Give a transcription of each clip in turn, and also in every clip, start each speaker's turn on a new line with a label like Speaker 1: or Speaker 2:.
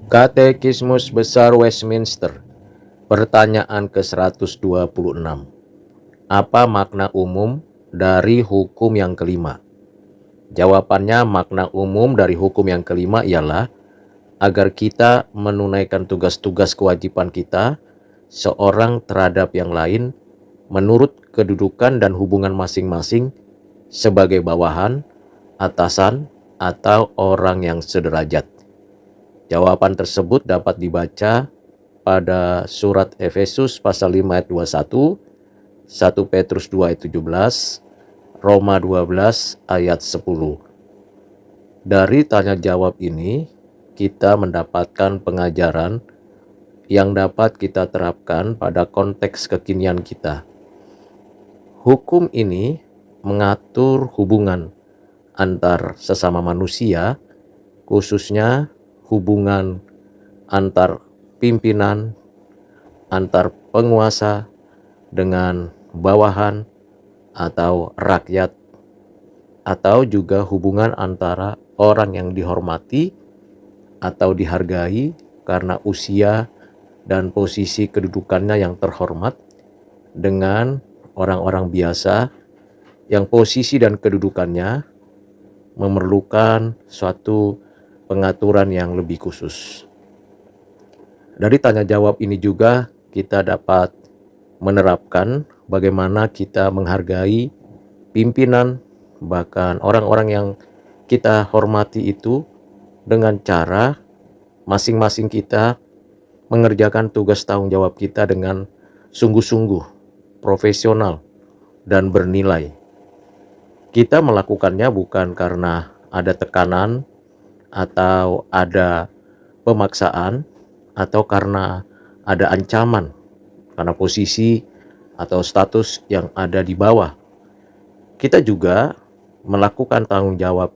Speaker 1: Katekismus Besar Westminster. Pertanyaan ke-126. Apa makna umum dari hukum yang kelima? Jawabannya, makna umum dari hukum yang kelima ialah agar kita menunaikan tugas-tugas kewajiban kita seorang terhadap yang lain menurut kedudukan dan hubungan masing-masing sebagai bawahan, atasan, atau orang yang sederajat. Jawaban tersebut dapat dibaca pada surat Efesus pasal 5 ayat 21, 1 Petrus 2 ayat 17, Roma 12 ayat 10. Dari tanya jawab ini, kita mendapatkan pengajaran yang dapat kita terapkan pada konteks kekinian kita. Hukum ini mengatur hubungan antar sesama manusia, khususnya hubungan antar pimpinan, antar penguasa dengan bawahan atau rakyat, atau juga hubungan antara orang yang dihormati atau dihargai karena usia dan posisi kedudukannya yang terhormat dengan orang-orang biasa yang posisi dan kedudukannya memerlukan suatu pengaturan yang lebih khusus. Dari tanya jawab ini juga kita dapat menerapkan bagaimana kita menghargai pimpinan, bahkan orang-orang yang kita hormati itu dengan cara masing-masing kita mengerjakan tugas tanggung jawab kita dengan sungguh-sungguh, profesional, dan bernilai. Kita melakukannya bukan karena ada tekanan atau ada pemaksaan atau karena ada ancaman karena posisi atau status yang ada di bawah. Kita juga melakukan tanggung jawab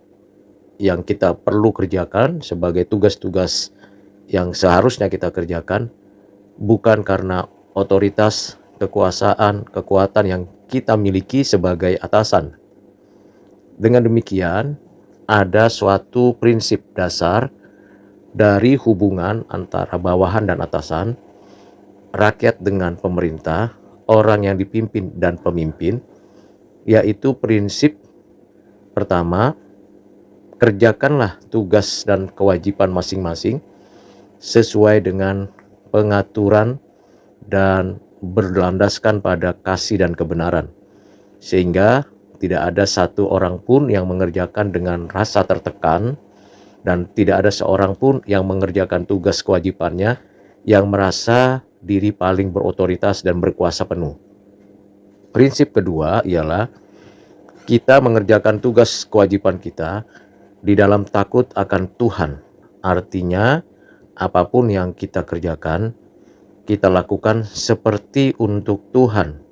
Speaker 1: yang kita perlu kerjakan sebagai tugas-tugas yang seharusnya kita kerjakan bukan karena otoritas, kekuasaan, kekuatan yang kita miliki sebagai atasan. Dengan demikian, ada suatu prinsip dasar dari hubungan antara bawahan dan atasan, rakyat dengan pemerintah, orang yang dipimpin dan pemimpin, yaitu prinsip pertama, kerjakanlah tugas dan kewajiban masing-masing sesuai dengan pengaturan dan berlandaskan pada kasih dan kebenaran, sehingga tidak ada satu orang pun yang mengerjakan dengan rasa tertekan dan tidak ada seorang pun yang mengerjakan tugas kewajibannya yang merasa diri paling berotoritas dan berkuasa penuh. Prinsip kedua ialah kita mengerjakan tugas kewajiban kita di dalam takut akan Tuhan. Artinya, apapun yang kita kerjakan, kita lakukan seperti untuk Tuhan,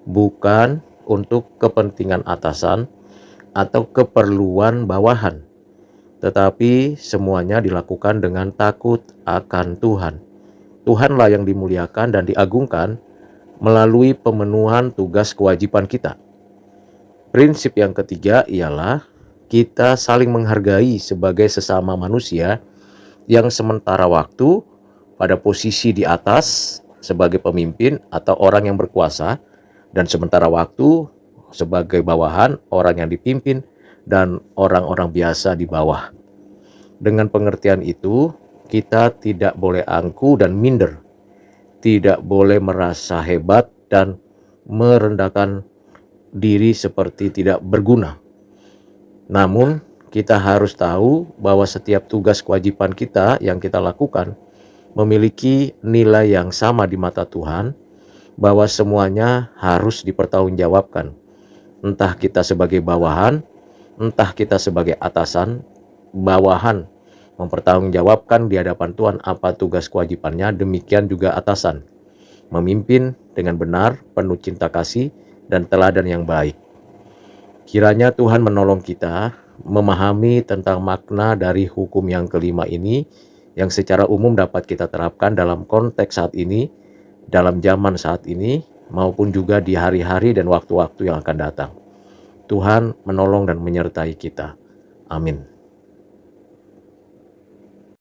Speaker 1: bukan untuk kepentingan atasan atau keperluan bawahan, tetapi semuanya dilakukan dengan takut akan Tuhan. Tuhanlah yang dimuliakan dan diagungkan melalui pemenuhan tugas kewajiban kita. Prinsip yang ketiga ialah kita saling menghargai sebagai sesama manusia yang sementara waktu pada posisi di atas sebagai pemimpin atau orang yang berkuasa, dan sementara waktu sebagai bawahan, orang yang dipimpin, dan orang-orang biasa di bawah. Dengan pengertian itu, kita tidak boleh angku dan minder, tidak boleh merasa hebat dan merendahkan diri seperti tidak berguna. Namun, kita harus tahu bahwa setiap tugas kewajiban kita yang kita lakukan memiliki nilai yang sama di mata Tuhan, bahwa semuanya harus dipertanggungjawabkan. Entah kita sebagai bawahan, entah kita sebagai atasan, bawahan mempertanggungjawabkan di hadapan Tuhan apa tugas kewajibannya, demikian juga atasan memimpin dengan benar, penuh cinta kasih dan teladan yang baik. Kiranya Tuhan menolong kita memahami tentang makna dari hukum yang kelima ini yang secara umum dapat kita terapkan dalam konteks saat ini, dalam zaman saat ini, maupun juga di hari-hari dan waktu-waktu yang akan datang. Tuhan menolong dan menyertai kita. Amin.